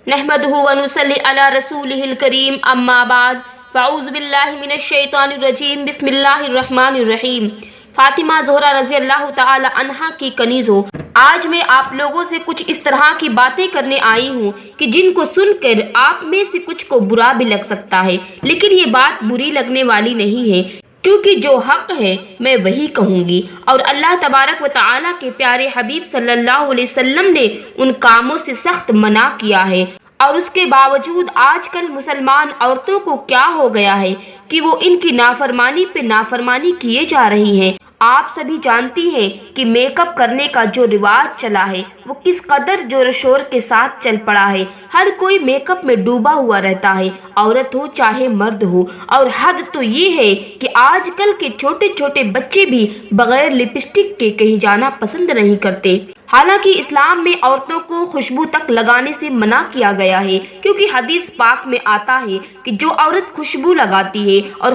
نحمده ونصلي على رسوله الكريم اما بعد فاعوذ باللہ من الشیطان الرجیم بسم اللہ الرحمن الرحیم۔ فاطمہ زہرا رضی اللہ تعالی عنہا کی کنیزوں، آج میں آپ لوگوں سے کچھ اس طرح کی باتیں کرنے آئی ہوں کہ جن کو سن کر آپ میں سے کچھ کو برا بھی لگ سکتا ہے، لیکن یہ بات بری لگنے والی نہیں ہے، کیونکہ جو حق ہے میں وہی کہوں گی۔ اور اللہ تبارک و تعالیٰ کے پیارے حبیب صلی اللہ علیہ وسلم نے ان کاموں سے سخت منع کیا ہے، اور اس کے باوجود آج کل مسلمان عورتوں کو کیا ہو گیا ہے کہ وہ ان کی نافرمانی پہ نافرمانی کیے جا رہی ہیں۔ آپ سبھی جانتی ہیں کہ میک اپ کرنے کا جو رواج چلا ہے وہ کس قدر زور و شور کے ساتھ چل پڑا ہے۔ ہر کوئی میک اپ میں ڈوبا ہوا رہتا ہے، عورت ہو چاہے مرد ہو، اور حد تو یہ ہے کہ آج کل کے چھوٹے چھوٹے بچے بھی بغیر لپسٹک کے کہیں جانا پسند نہیں کرتے۔ حالانکہ اسلام میں عورتوں کو خوشبو تک لگانے سے منع کیا گیا ہے، کیونکہ حدیث پاک میں آتا ہے کہ جو عورت خوشبو لگاتی ہے اور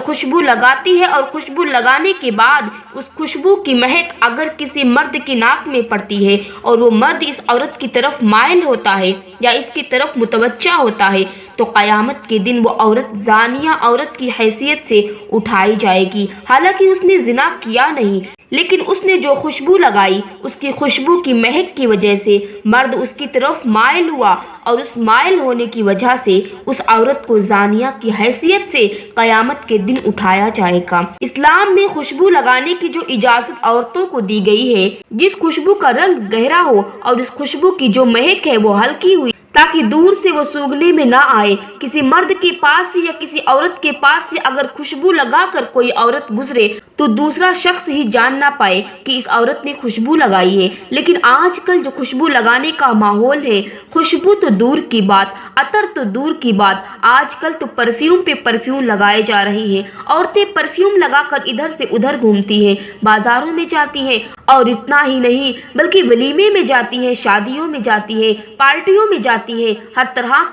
خوشبو لگانے کے بعد اس خوشبو کی مہک اگر کسی مرد کی ناک میں پڑتی ہے اور وہ مرد اس عورت کی طرف مائل ہوتا ہے یا اس کی طرف متوجہ ہوتا ہے تو قیامت کے دن وہ عورت زانیہ عورت کی حیثیت سے اٹھائی جائے گی۔ حالانکہ اس نے زنا کیا نہیں، لیکن اس نے جو خوشبو لگائی، اس کی خوشبو کی مہک کی وجہ سے مرد اس کی طرف مائل ہوا، اور اس مائل ہونے کی وجہ سے اس عورت کو زانیہ کی حیثیت سے قیامت کے دن اٹھایا جائے گا۔ اسلام میں خوشبو لگانے کی جو اجازت عورتوں کو دی گئی ہے، جس خوشبو کا رنگ گہرا ہو اور اس خوشبو کی جو مہک ہے وہ ہلکی ہوئی، تاکہ دور سے وہ سونگھنے میں نہ آئے۔ کسی مرد کے پاس سے یا کسی عورت کے پاس سے اگر خوشبو لگا کر کوئی عورت گزرے تو دوسرا شخص ہی جان نہ پائے کہ اس عورت نے خوشبو لگائی ہے۔ لیکن آج کل جو خوشبو لگانے کا ماحول ہے، خوشبو تو دور کی بات، عطر تو دور کی بات، آج کل تو پرفیوم پہ پرفیوم لگائے جا رہے ہیں۔ عورتیں پرفیوم لگا کر ادھر سے ادھر گھومتی ہیں، بازاروں میں جاتی ہیں، اور اتنا ہی نہیں بلکہ ولیمے میں جاتی ہیں، شادیوں میں جاتی ہیں، پارٹیوں میں جاتی ہیں، ہر طرح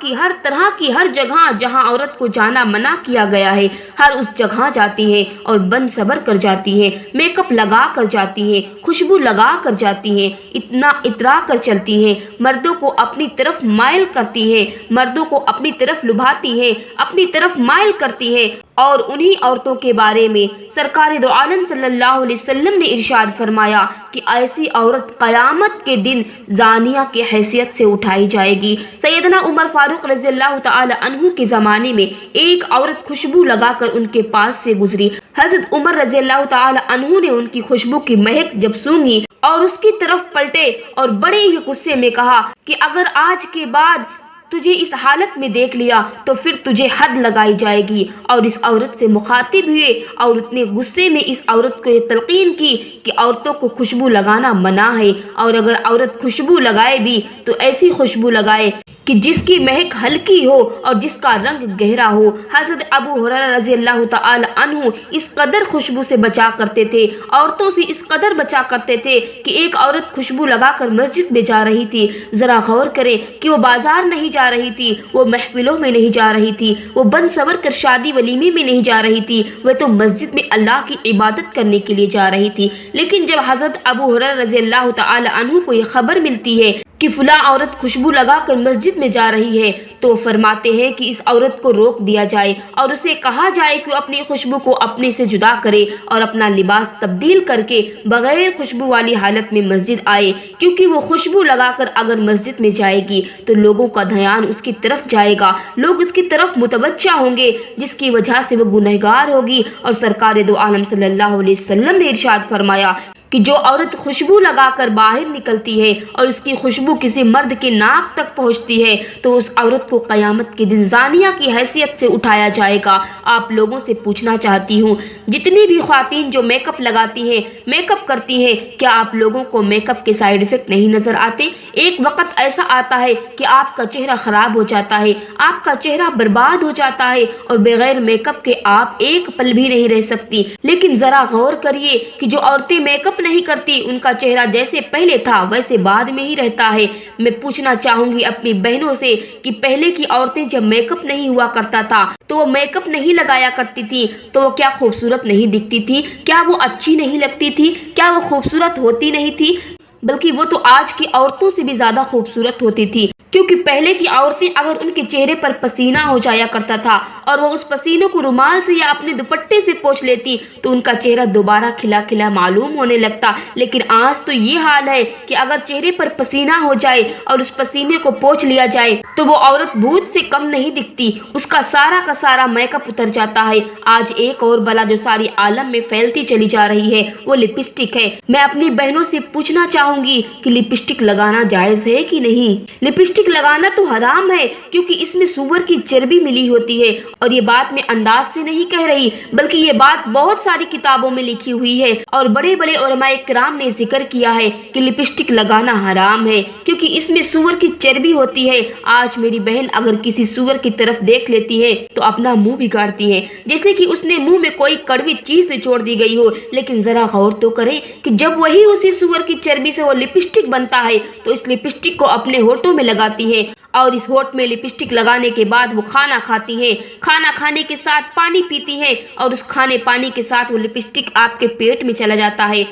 کی ہر جگہ جہاں عورت کو جانا منع کیا گیا ہے، ہر اس جگہ جاتی ہیں اور بن صبر کر جاتی ہیں، میک اپ لگا کر جاتی ہیں، خوشبو لگا کر جاتی ہیں، اتنا اترا کر چلتی ہیں، مردوں کو اپنی طرف مائل کرتی ہیں، مردوں کو اپنی طرف لبھاتی ہیں، اپنی طرف مائل کرتی ہیں۔ اور انہی عورتوں کے بارے میں سرکار دو عالم صلی اللہ علیہ وسلم نے ارشاد فرمایا کہ ایسی عورت قیامت کے دن زانیہ کی حیثیت سے اٹھائی جائے گی۔ سیدنا عمر فاروق رضی اللہ تعالی عنہ کے زمانے میں ایک عورت خوشبو لگا کر ان کے پاس سے گزری۔ حضرت عمر رضی اللہ تعالی عنہ نے ان کی خوشبو کی مہک جب سونگھی اور اس کی طرف پلٹے اور بڑے ہی غصے میں کہا کہ اگر آج کے بعد تجھے اس حالت میں دیکھ لیا تو پھر تجھے حد لگائی جائے گی، اور اس عورت سے مخاطب ہوئے اور اتنے غصے میں اس عورت کو یہ تلقین کی کہ عورتوں کو خوشبو لگانا منع ہے، اور اگر عورت خوشبو لگائے بھی تو ایسی خوشبو لگائے کہ جس کی مہک ہلکی ہو اور جس کا رنگ گہرا ہو۔ حضرت ابو ہریرہ رضی اللہ تعالی عنہ اس قدر خوشبو سے بچا کرتے تھے، عورتوں سے اس قدر بچا کرتے تھے کہ ایک عورت خوشبو لگا کر مسجد میں جا رہی تھی، ذرا غور کریں کہ وہ بازار نہیں جا رہی تھی، وہ محفلوں میں نہیں جا رہی تھی، وہ بن سور کر شادی ولیمے میں نہیں جا رہی تھی، وہ تو مسجد میں اللہ کی عبادت کرنے کے لیے جا رہی تھی۔ لیکن جب حضرت ابو ہریرہ رضی اللہ تعالی عنہ کو یہ خبر ملتی ہے کہ فلاں عورت خوشبو لگا کر مسجد میں جا رہی ہے تو فرماتے ہیں کہ اس عورت کو روک دیا جائے اور اسے کہا جائے کہ وہ اپنی خوشبو کو اپنے سے جدا کرے اور اپنا لباس تبدیل کر کے بغیر خوشبو والی حالت میں مسجد آئے، کیونکہ وہ خوشبو لگا کر اگر مسجد میں جائے گی تو لوگوں کا دھیان اس کی طرف جائے گا، لوگ اس کی طرف متوجہ ہوں گے، جس کی وجہ سے وہ گنہگار ہوگی۔ اور سرکار دو عالم صلی اللہ علیہ وسلم نے ارشاد فرمایا کہ جو عورت خوشبو لگا کر باہر نکلتی ہے اور اس کی خوشبو کسی مرد کے ناک تک پہنچتی ہے تو اس عورت کو قیامت کے دن زانیہ کی حیثیت سے اٹھایا جائے گا۔ آپ لوگوں سے پوچھنا چاہتی ہوں، جتنی بھی خواتین جو میک اپ لگاتی ہیں، میک اپ کرتی ہیں، کیا آپ لوگوں کو میک اپ کے سائیڈ افیکٹ نہیں نظر آتے؟ ایک وقت ایسا آتا ہے کہ آپ کا چہرہ خراب ہو جاتا ہے، آپ کا چہرہ برباد ہو جاتا ہے، اور بغیر میک اپ کے آپ ایک پل بھی نہیں رہ سکتی۔ لیکن ذرا غور کریے کہ جو عورتیں میک اپ نہیں کرتی، ان کا چہرہ جیسے پہلے تھا ویسے بعد میں ہی رہتا ہے۔ میں پوچھنا چاہوں گی اپنی بہنوں سے کہ پہلے کی عورتیں جب میک اپ نہیں ہوا کرتا تھا تو وہ میک اپ نہیں لگایا کرتی تھی تو وہ کیا خوبصورت نہیں دکھتی تھی؟ کیا وہ اچھی نہیں لگتی تھی؟ کیا وہ خوبصورت ہوتی نہیں تھی؟ بلکہ وہ تو آج کی عورتوں سے بھی زیادہ خوبصورت ہوتی تھی۔ کیونکہ پہلے کی عورتیں اگر ان کے چہرے پر پسینہ ہو جایا کرتا تھا اور وہ اس پسینے کو رومال سے یا اپنے دوپٹے سے پوچھ لیتی تو ان کا چہرہ دوبارہ کھلا کھلا معلوم ہونے لگتا، لیکن آج تو یہ حال ہے کہ اگر چہرے پر پسینہ ہو جائے اور اس پسینے کو پوچھ لیا جائے تو وہ عورت بھوت سے کم نہیں دکھتی، اس کا سارا میک اپ اتر جاتا ہے۔ آج ایک اور بلا جو ساری عالم میں پھیلتی چلی جا رہی ہے وہ لپسٹک ہے۔ میں اپنی بہنوں سے پوچھنا چاہوں گی کہ لپسٹک لگانا جائز ہے کہ نہیں؟ لپسٹک لگانا تو حرام ہے کیونکہ اس میں سور کی چربی ملی ہوتی ہے، اور یہ بات میں انداز سے نہیں کہہ رہی بلکہ یہ بات بہت ساری کتابوں میں لکھی ہوئی ہے، اور بڑے بڑے علماء کرام نے ذکر کیا ہے کہ لپسٹک لگانا حرام ہے کیونکہ اس میں سور کی چربی ہوتی ہے۔ آج میری بہن اگر کسی سور کی طرف دیکھ لیتی ہے تو اپنا منہ بگاڑتی ہے، جیسے کہ اس نے منہ میں کوئی کڑوی چیز نچوڑ دی گئی ہو، لیکن ذرا غور تو کرے کہ جب وہی اسی سور کی چربی سے وہ لپسٹک بنتا ہے تو اس لپسٹک کو اپنے ہونٹوں میں لگاتی ہے، اور اس ہونٹ میں لپسٹک لگانے کے بعد وہ کھانا کھاتی ہیں، کھانا کھانے کے ساتھ پانی پیتی ہیں، اور اس کھانے پانی کے ساتھ وہ لپسٹک آپ کے پیٹ میں چلا جاتا ہے،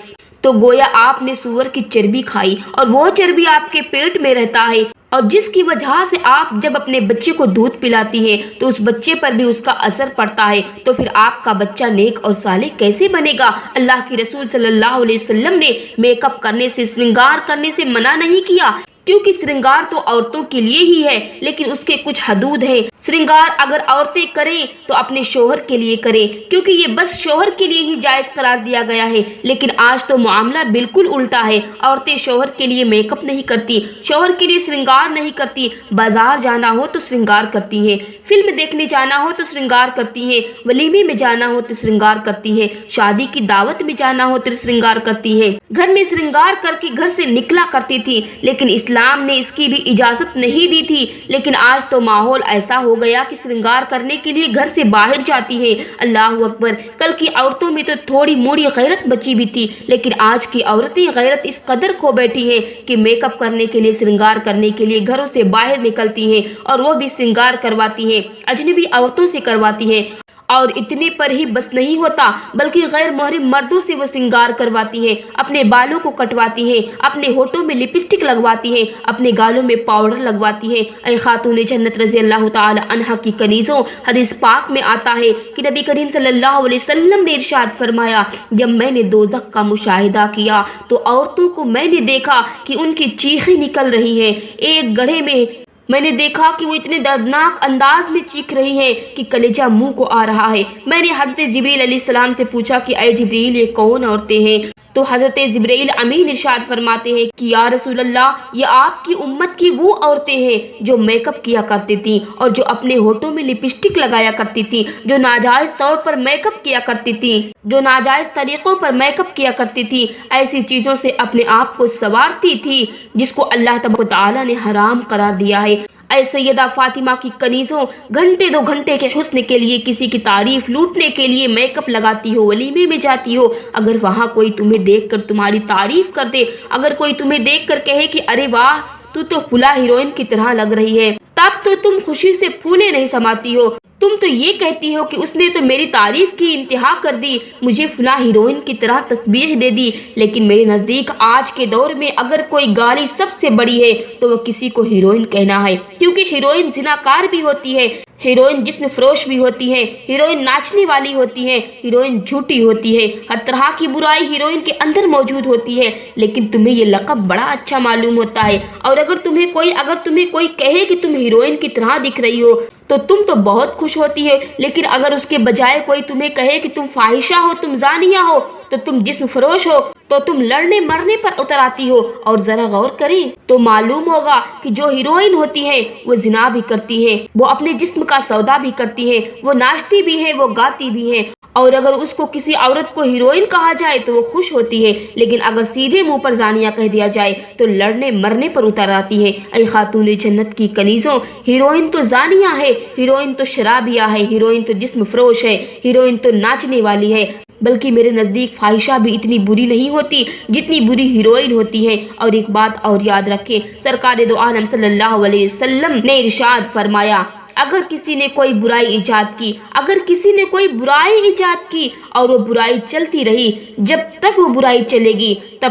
تو گویا آپ نے سور کی چربی کھائی اور وہ چربی آپ کے پیٹ میں رہتا ہے، اور جس کی وجہ سے آپ جب اپنے بچے کو دودھ پلاتی ہیں تو اس بچے پر بھی اس کا اثر پڑتا ہے، تو پھر آپ کا بچہ نیک اور صالح کیسے بنے گا؟ اللہ کے رسول صلی اللہ علیہ وسلم نے میک اپ کرنے سے، سرنگار کرنے سے منع نہیں کیا، کیونکہ سرنگار تو عورتوں کے لیے ہی ہے، لیکن اس کے کچھ حدود ہیں۔ سرنگار اگر عورتیں کریں تو اپنے شوہر کے لیے کریں، کیونکہ یہ بس شوہر کے لیے ہی جائز قرار دیا گیا ہے، لیکن آج تو معاملہ بالکل الٹا ہے۔ عورتیں شوہر کے لیے میک اپ نہیں کرتی، شوہر کے لیے سرنگار نہیں کرتی، بازار جانا ہو تو سرنگار کرتی ہیں، فلم دیکھنے جانا ہو تو سرنگار کرتی ہیں، ولیمے میں جانا ہو تو سرنگار کرتی ہیں، شادی کی دعوت میں جانا ہو تو سرنگار کرتی ہیں، گھر میں سرنگار کر کے گھر سے نکلا کرتی تھی، لیکن اسلام نے اس کی بھی اجازت نہیں دی تھی۔ لیکن آج تو ماحول ایسا ہو گیا کہ سرنگار کرنے کے لیے گھر سے باہر جاتی ہیں۔ اللہ اکبر! کل کی عورتوں میں تو تھوڑی موڑی غیرت بچی بھی تھی، لیکن آج کی عورتیں غیرت اس قدر کھو بیٹھی ہیں کہ میک اپ کرنے کے لیے، سرنگار کرنے کے لیے گھروں سے باہر نکلتی ہیں، اور وہ بھی سرنگار کرواتی ہیں، اجنبی عورتوں سے کرواتی ہیں، اور اتنے پر ہی بس نہیں ہوتا بلکہ غیر محرم مردوں سے وہ سنگار کرواتی ہیں، اپنے بالوں کو کٹواتی ہیں، اپنے ہونٹوں میں لپسٹک لگواتی ہیں، اپنے گالوں میں پاؤڈر لگواتی ہیں۔ اے خاتون جنت رضی اللہ تعالی عنہا کی کنیزوں، حدیث پاک میں آتا ہے کہ نبی کریم صلی اللہ علیہ وسلم نے ارشاد فرمایا، جب میں نے دوزخ کا مشاہدہ کیا تو عورتوں کو میں نے دیکھا کہ ان کی چیخیں نکل رہی ہیں، ایک گڑھے میں نے دیکھا کہ وہ اتنے دردناک انداز میں چیخ رہی ہے کہ کلیجہ منہ کو آ رہا ہے۔ میں نے حضرت جبریل علیہ السلام سے پوچھا کہ اے جبریل، یہ کون عورتیں ہیں؟ تو حضرت جبریل امین ارشاد فرماتے ہیں کہ یا رسول اللہ، یہ آپ کی امت کی وہ عورتیں ہیں جو میک اپ کیا کرتی تھیں، اور جو اپنے ہونٹوں میں لپسٹک لگایا کرتی تھیں، جو ناجائز طور پر میک اپ کیا کرتی تھیں، جو ناجائز طریقوں پر میک اپ کیا کرتی تھی، ایسی چیزوں سے اپنے آپ کو سنوارتی تھی جس کو اللہ تبارک و تعالی نے حرام قرار دیا ہے۔ اے سیدہ فاطمہ کی کنیزوں، گھنٹے دو گھنٹے کے حسن کے لیے کسی کی تعریف لوٹنے کے لیے میک اپ لگاتی ہو، ولیمے میں جاتی ہو، اگر وہاں کوئی تمہیں دیکھ کر تمہاری تعریف کر دے، اگر کوئی تمہیں دیکھ کر کہے کہ ارے واہ، تو فلاں ہیروئن کی طرح لگ رہی ہے، تب تو تم خوشی سے پھولے نہیں سماتی ہو، تم تو یہ کہتی ہو کہ اس نے تو میری تعریف کی انتہا کر دی، مجھے فلاں ہیروئن کی طرح تسبیح دے دی۔ لیکن میرے نزدیک آج کے دور میں اگر کوئی گالی سب سے بڑی ہے تو وہ کسی کو ہیروئن کہنا ہے، کیونکہ ہیروئن زناکار بھی ہوتی ہے، ہیروئن جسم فروش بھی ہوتی ہے، ہیروئن ناچنے والی ہوتی ہے، ہیروئن جھوٹی ہوتی ہے، ہر طرح کی برائی ہیروئن کے اندر موجود ہوتی ہے، لیکن تمہیں یہ لقب بڑا اچھا معلوم ہوتا ہے، اور اگر تمہیں کوئی کہے کہ تم ہیروئن کی طرح دکھ رہی ہو تو تم تو بہت خوش ہوتی ہے، لیکن اگر اس کے بجائے کوئی تمہیں کہے کہ تم فاحشہ ہو، تم زانیہ ہو، تو تم جسم فروش ہو، تو تم لڑنے مرنے پر اتر آتی ہو۔ اور ذرا غور کریں تو معلوم ہوگا کہ جو ہیروئن ہوتی ہیں وہ زنا بھی کرتی ہیں، وہ اپنے جسم کا سودا بھی کرتی ہیں، وہ ناچتی بھی ہیں، وہ گاتی بھی ہیں، اور اگر اس کو کسی عورت کو ہیروئن کہا جائے تو وہ خوش ہوتی ہے، لیکن اگر سیدھے منہ پر زانیہ کہہ دیا جائے تو لڑنے مرنے پر اتر آتی ہے۔ اے خاتون جنت کی کنیزوں، ہیروئن تو زانیہ ہے، ہیروئن تو شرابیہ ہے، ہیروئن تو جسم فروش ہے، ہیروئن تو ناچنے والی ہے، بلکہ میرے نزدیک فاحشہ بھی اتنی بری نہیں ہوتی جتنی بری ہیروئن ہوتی ہے۔ اور ایک بات اور یاد رکھیں، سرکار دو عالم صلی اللہ علیہ وسلم نے ارشاد فرمایا، اگر کسی نے کوئی برائی ایجاد کی اور وہ برائی چلتی رہی، جب تک وہ برائی چلے گی تب